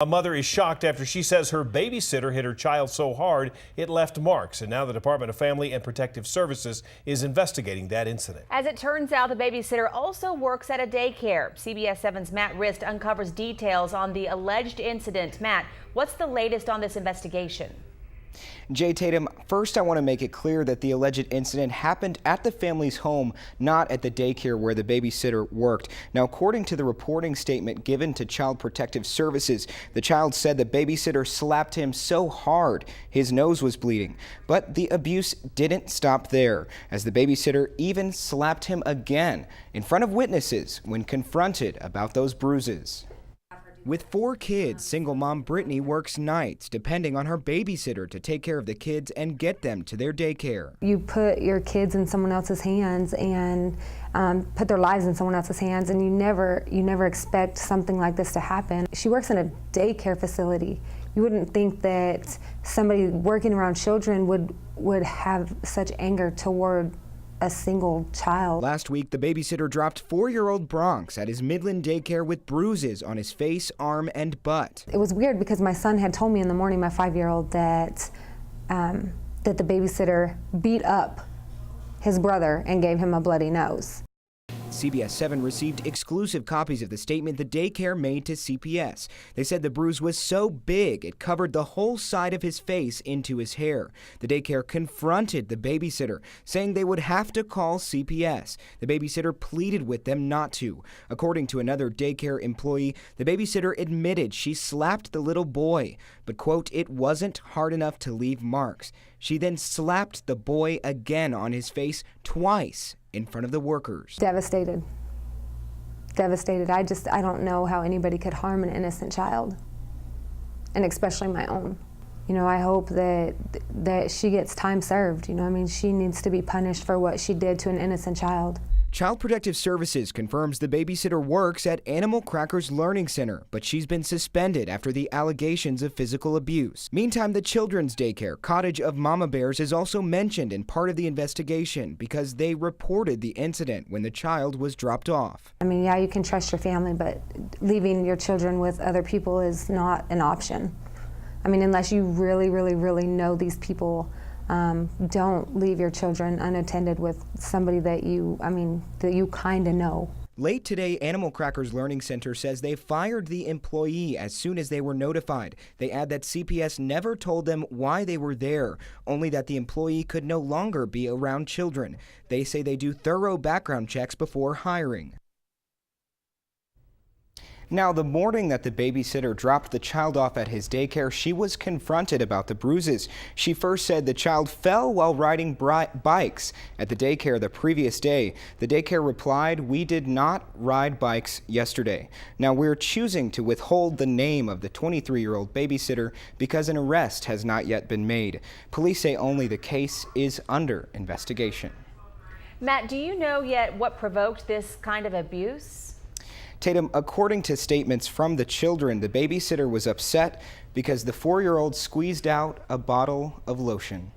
A mother is shocked after she says her babysitter hit her child so hard it left marks, and now the Department of Family and Protective Services is investigating that incident. As it turns out, the babysitter also works at a daycare. CBS 7's Matt Rist uncovers details on the alleged incident. Matt, what's the latest on this investigation? Jay Tatum, first I want to make it clear that the alleged incident happened at the family's home, not at the daycare where the babysitter worked. Now, according to the reporting statement given to Child Protective Services, the child said the babysitter slapped him so hard his nose was bleeding. But the abuse didn't stop there, as the babysitter even slapped him again in front of witnesses when confronted about those bruises. With 4 kids, single mom Brittany works nights, depending on her babysitter to take care of the kids and get them to their daycare. You put your kids in someone else's hands and put their lives in someone else's hands, and you never expect something like this to happen. She works in a daycare facility. You wouldn't think that somebody working around children would have such anger toward a single child. Last week, the babysitter dropped 4-year-old Bronx at his Midland daycare with bruises on his face, arm, and butt. It was weird because my son had told me in the morning, my 5-year-old, that the babysitter beat up his brother and gave him a bloody nose. CBS 7 received exclusive copies of the statement the daycare made to CPS. They said the bruise was so big it covered the whole side of his face into his hair. The daycare confronted the babysitter, saying they would have to call CPS. The babysitter pleaded with them not to. According to another daycare employee, the babysitter admitted she slapped the little boy, but, quote, it wasn't hard enough to leave marks. She then slapped the boy again on his face twice in front of the workers. Devastated. Devastated. I don't know how anybody could harm an innocent child, and especially my own. You know, I hope that she gets time served. You know, I mean, she needs to be punished for what she did to an innocent child. Child Protective Services confirms the babysitter works at Animal Crackers Learning Center, but she's been suspended after the allegations of physical abuse. Meantime, the children's daycare, Cottage of Mama Bears, is also mentioned in part of the investigation because they reported the incident when the child was dropped off. I mean, yeah, you can trust your family, but leaving your children with other people is not an option. I mean, unless you really, really, really know these people, don't leave your children unattended with somebody that you kind of know. Late today, Animal Crackers Learning Center says they fired the employee as soon as they were notified. They add that CPS never told them why they were there, only that the employee could no longer be around children. They say they do thorough background checks before hiring. Now, the morning that the babysitter dropped the child off at his daycare, she was confronted about the bruises. She first said the child fell while riding bikes at the daycare the previous day. The daycare replied, "We did not ride bikes yesterday." Now, we're choosing to withhold the name of the 23-year-old babysitter because an arrest has not yet been made. Police say only the case is under investigation. Matt, do you know yet what provoked this kind of abuse? Tatum, according to statements from the children, the babysitter was upset because the 4-year-old squeezed out a bottle of lotion.